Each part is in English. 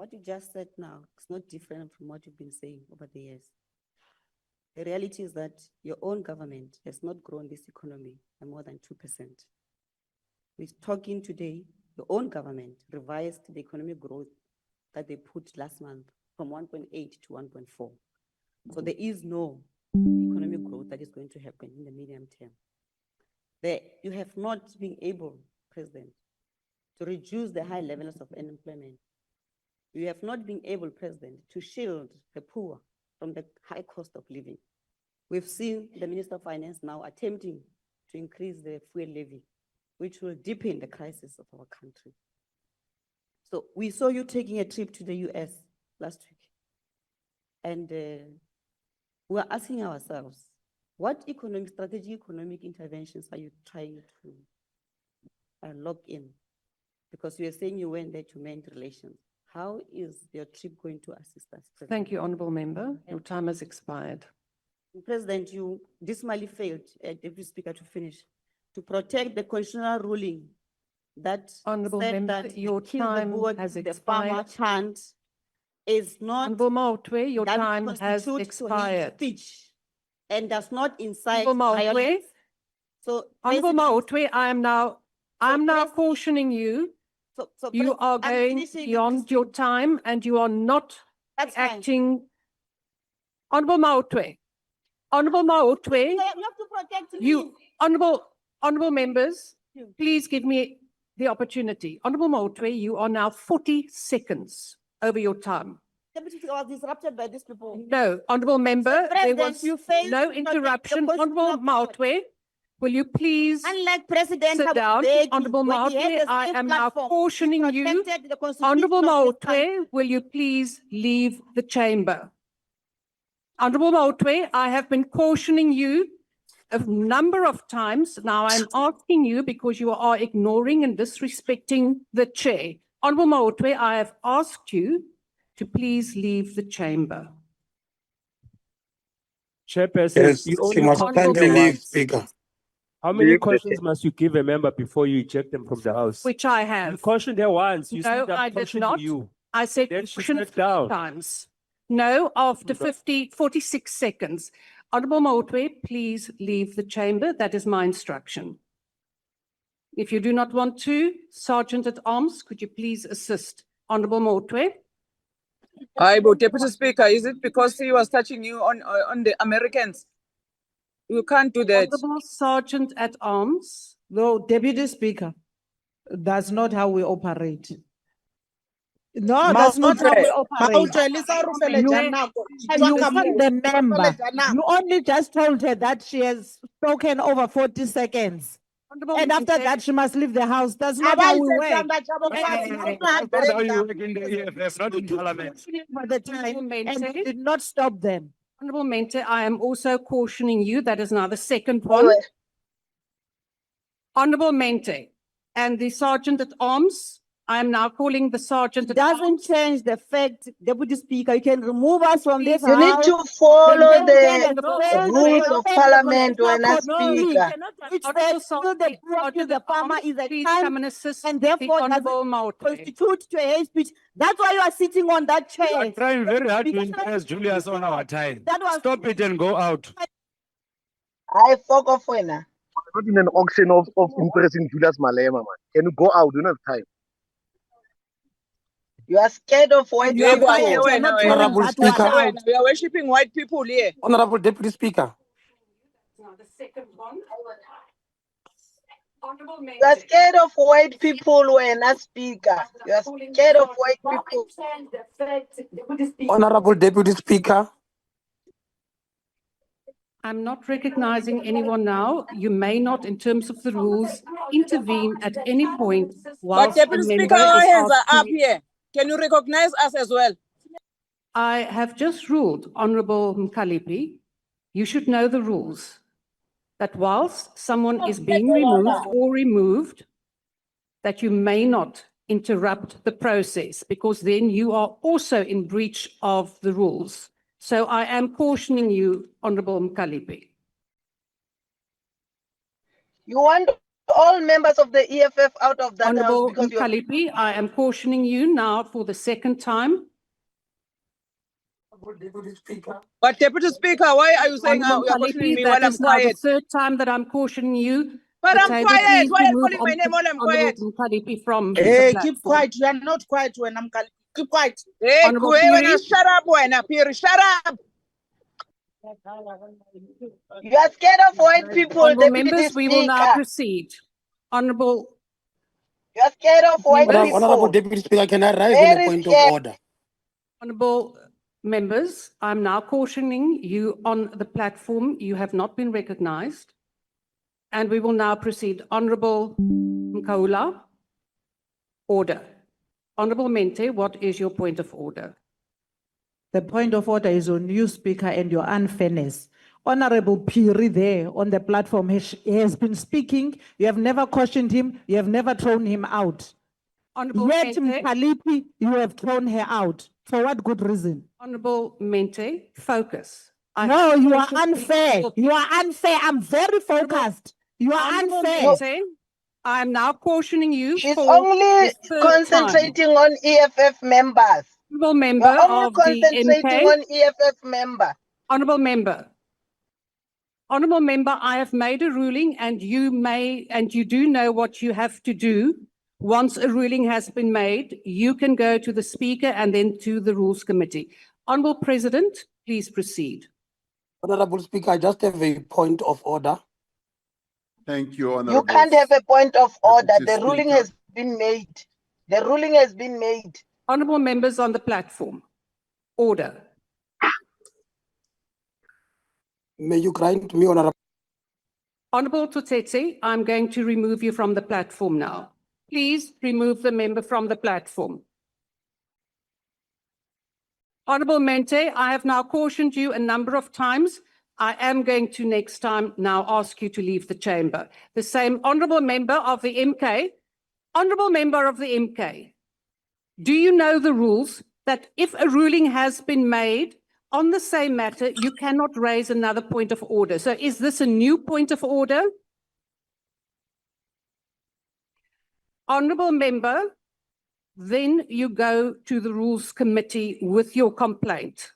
What you just said now is not different from what you've been saying over the years. The reality is that your own government has not grown this economy by more than 2%. We're talking today, your own government revised the economic growth that they put last month from 1.8 to 1.4. So there is no economic growth that is going to happen in the medium term. You have not been able, President, to reduce the high levels of unemployment. You have not been able, President, to shield the poor from the high cost of living. We've seen the Minister of Finance now attempting to increase the fuel levy, which will deepen the crisis of our country. So we saw you taking a trip to the US last week. And we're asking ourselves, what strategic interventions are you trying to lock in? Because you are saying you went there to mend relations. How is your trip going to assist us, President? Thank you, Honourable Member. Your time has expired. President, you dismally failed, Deputy Speaker, to finish, to protect the constitutional ruling that Honourable said Member, that your kill the time board, has the farmer expired. chant is not Honourable Mautwe, your that time has constitute to hate expired. speech and does not incite Honourable Mautwe, violence. So, Honourable President, Mautwe, I am now cautioning you. You are I'm going finishing. beyond your time and you are not That's fine. acting. Honourable Mautwe, Honourable Mautwe, You have to protect me. honourable members, You. please give me the opportunity. Honourable Mautwe, you are now 40 seconds over your time. Deputy Speaker, I was disrupted by these people. No, honourable member, there President, was you failed no to protect the interruption. constitutional Honourable Mautwe, will you please Unlike President sit down? Honourable Mautwe, I am now cautioning you. Honourable Mautwe, will you please leave the chamber? Honourable Mautwe, I have been cautioning you a number of times. Now I'm asking you because you are ignoring and disrespecting the chair. Honourable Mautwe, I have asked you to please leave the chamber. Chairperson, Yes, you she only must caution kindly them leave, once. Speaker. How many Leave the cautions must you give a member before you eject them from the house? Which I You have. cautioned her once. You No, said I I'm did cautioning not. you. I said Then she caution sat 50 down. times. No, after 46 seconds. Honourable Mautwe, please leave the chamber. That is my instruction. If you do not want to, Sergeant at Arms, could you please assist? Honourable Mautwe. But Deputy Speaker, is it because he was touching you on the Americans? You can't do that. Honourable Sergeant at Arms. No, Deputy Speaker, that's not how we operate. No, that's not how we operate. You want the member. You only just told her that she has spoken over 40 seconons. Honourable And after Mente, that, she must leave the house. That's not how we work. That's how you work in the EFF, not in Parliament. For the time, Honourable and Mente, you did not stop them. Honourable Mente, I am also cautioning you. That is now the second one. Honourable Mente and the Sergeant at Arms. I am now calling the Sergeant at Arms. Doesn't change the fact, Deputy Speaker, you can remove us from this You need house. to follow The the rules of Parliament when I speak. Which Honourable says kill the poor, kill the farmer is a Please crime come and assist and the therefore Honourable Mautwe. constitute to a hate speech. That's why you are sitting on that We are chair. trying very hard to impress Julius on our time. That was Stop it and go out. I fuck off when I. Not in an auction of impressing Julius Malema, man. Can you go out? You don't have time. You are scared of white And you are people. quiet, you are not telling Honourable that Speaker. one. We are worshipping white people here. Honourable Deputy Speaker. Now the second one. Honourable You are Mente. scared of white people when I speak. You are scared of white people. Honourable Deputy Speaker. I'm not recognizing anyone now. You may not, in terms of the rules, intervene at any point But whilst a Deputy Speaker, member our is hands are up asking. here. Can you recognize us as well? I have just ruled, Honourable Mkalipi, you should know the rules, that whilst someone is being removed, that you may not interrupt the process, because then you are also in breach of the rules. So I am cautioning you, Honourable Mkalipi. You want all members of the EFF out of that house Honorable because you are Mkalipi, I am cautioning you now for the second time. But Deputy Speaker, why are you saying Honorable you are questioning Mkalipi, me that while I'm is now the quiet? third time that I'm cautioning you. But The I'm table, quiet. please Why are you remove calling my name while I'm Honorable quiet? Mkalipi from the Hey, platform. keep quiet. You are not quiet when I'm calling. Keep quiet. Hey, Honorable Kuwena, Piri. shut up, Wena, Piri, shut up. you are scared of white people, Honorable Deputy members, we will now Speaker. proceed. Honorable You are scared of white members, Honorable people. Deputy Speaker, can I raise on a Very point of scared. order? honorable members, I'm now cautioning you on the platform. You have not been recognized. And we will now proceed. Honorable Mkaula, order. Honorable Mente, what is your point of order? The point of order is on you, Speaker, and your unfairness. Honorable Piri there on the platform has been speaking. You have never cautioned him. You have never thrown him out. Honorable Yet Mente, Mkalipi, you have thrown her out. For what good reason? Honorable Mente, focus. No, you are Honorable unfair. You are unfair. I'm very focused. You are Honorable unfair. Mente, I am now cautioning you She's for only the third time. concentrating on EFF members. Honorable member You're only of the concentrating MK. on EFF member. Honorable member. Honorable member, I have made a ruling and you do know what you have to do. Once a ruling has been made, you can go to the speaker and then to the rules committee. Honorable President, please proceed. Honorable Speaker, I just have a point of order. Thank you, Honorable. You can't have a point of order. Deputy The ruling Speaker. has been made. The ruling has been made. Honorable members on the platform, order. May you grant me, Honorable. Honorable Tutetse, I'm going to remove you from the platform now. Please remove the member from the platform. Honorable Mente, I have now cautioned you a number of times. I am going to next time now ask you to leave the chamber. The same honorable member of the MK. Honorable member of the MK, do you know the rules that if a ruling has been made on the same matter, you cannot raise another point of order? So is this a new point of order? Honorable member, then you go to the rules committee with your complaint.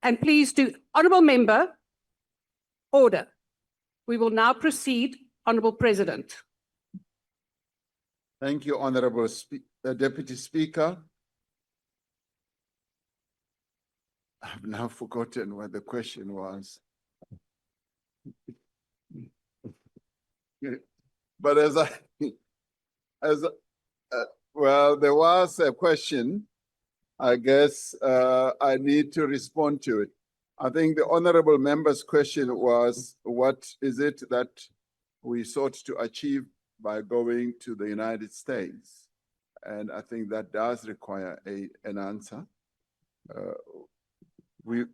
And please do, honorable member, order. We will now proceed, Honorable President. Thank you, Honorable Deputy Speaker. I've now forgotten what the question was. But well, there was a question. I guess I need to respond to it. I think the honorable member's question was, what is it that we sought to achieve by going to the United States? And I think that does require an answer. We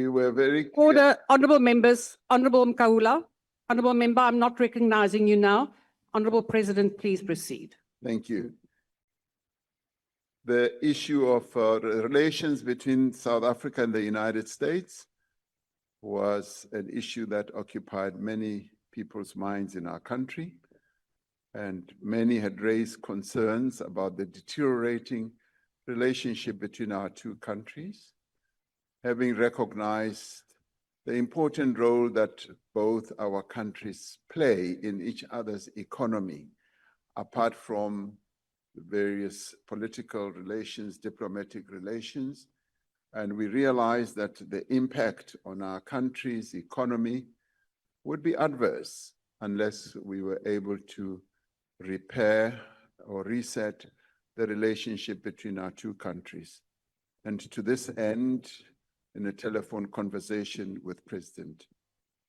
were very clear. Order, honorable members, Honorable Mkaula. Honorable member, I'm not recognizing you now. Honorable President, please proceed. Thank you. The issue of relations between South Africa and the United States was an issue that occupied many people's minds in our country. And many had raised concerns about the deteriorating relationship between our two countries, having recognized the important role that both our countries play in each other's economy, apart from the various political relations, diplomatic relations. And we realized that the impact on our country's economy would be adverse unless we were able to repair or reset the relationship between our two countries. And to this end, in a telephone conversation with President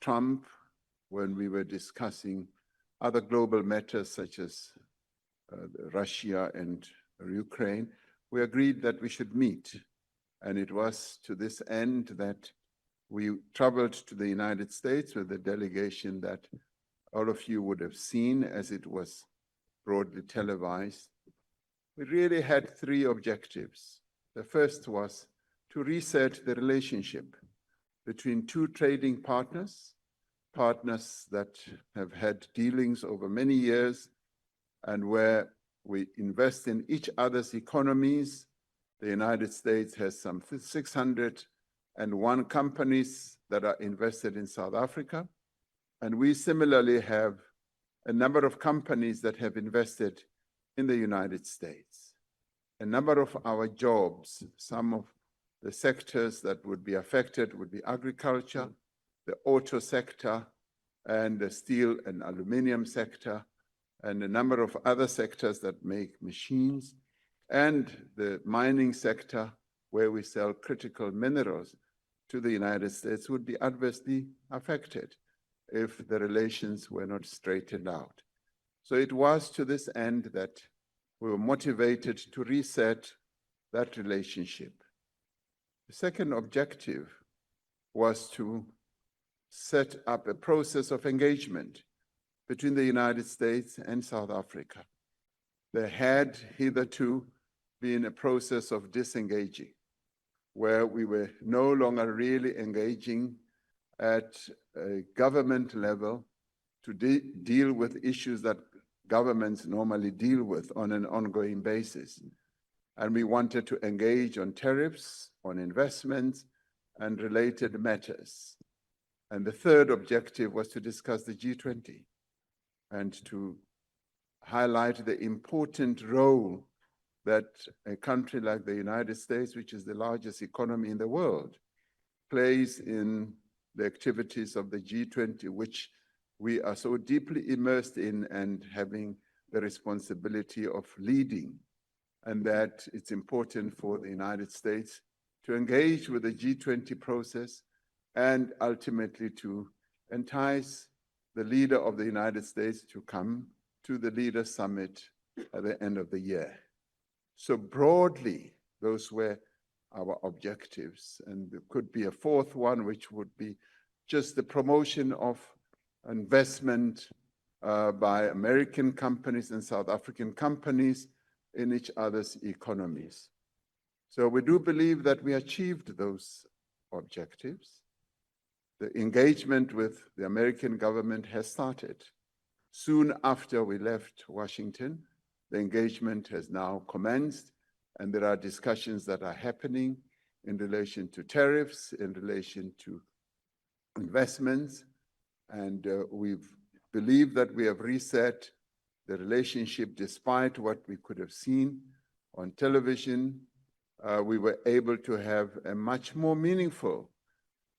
Trump, when we were discussing other global matters such as Russia and Ukraine, we agreed that we should meet. And it was to this end that we traveled to the United States with a delegation that all of you would have seen as it was broadly televised. We really had three objectives. The first was to reset the relationship between two trading partners partners that have had dealings over many years and where we invest in each other's economies. The United States has some 601 companies that are invested in South Africa. And we similarly have a number of companies that have invested in the United States. A number of our jobs, some of the sectors that would be affected would be agriculture, the auto sector, and the steel and aluminum sector, and a number of other sectors that make machines, and the mining sector, where we sell critical minerals to the United States, would be adversely affected if the relations were not straightened out. So it was to this end that we were motivated to reset that relationship. The second objective was to set up a process of engagement between the United States and South Africa. There had hitherto been a process of disengaging, where we were no longer really engaging at a government level to deal with issues that governments normally deal with on an ongoing basis. And we wanted to engage on tariffs, on investments, and related matters. And the third objective was to discuss the G20 and to highlight the important role that a country like the United States, which is the largest economy in the world, plays in the activities of the G20, which we are so deeply immersed in and having the responsibility of leading, and that it's important for the United States to engage with the G20 process and ultimately to entice the leader of the United States to come to the Leaders' Summit at the end of the year. So broadly, those were our objectives. And there could be a fourth one, which would be just the promotion of investment by American companies and South African companies in each other's economies. So we do believe that we achieved those objectives. The engagement with the American government has started. Soon after we left Washington, the engagement has now commenced, and there are discussions that are happening in relation to tariffs, in relation to investments, and we believe that we have reset the relationship despite what we could have seen on television. We were able to have a much more meaningful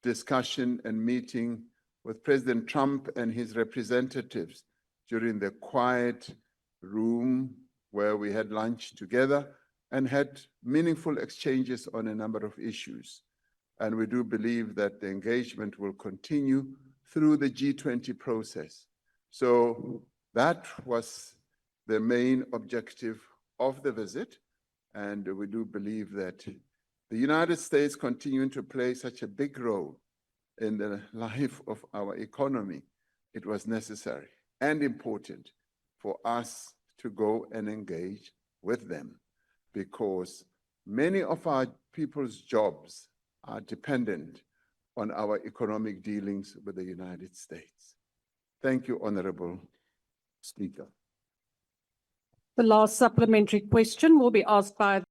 discussion and meeting with President Trump and his representatives during the quiet room where we had lunch together and had meaningful exchanges on a number of issues. And we do believe that the engagement will continue through the G20 process. So that was the main objective of the visit. And we do believe that the United States continuing to play such a big role in the life of our economy, it was necessary and important for us to go and engage with them, because many of our people's jobs are dependent on our economic dealings with the United States. Thank you, Honorable Speaker. The last supplementary question will be asked by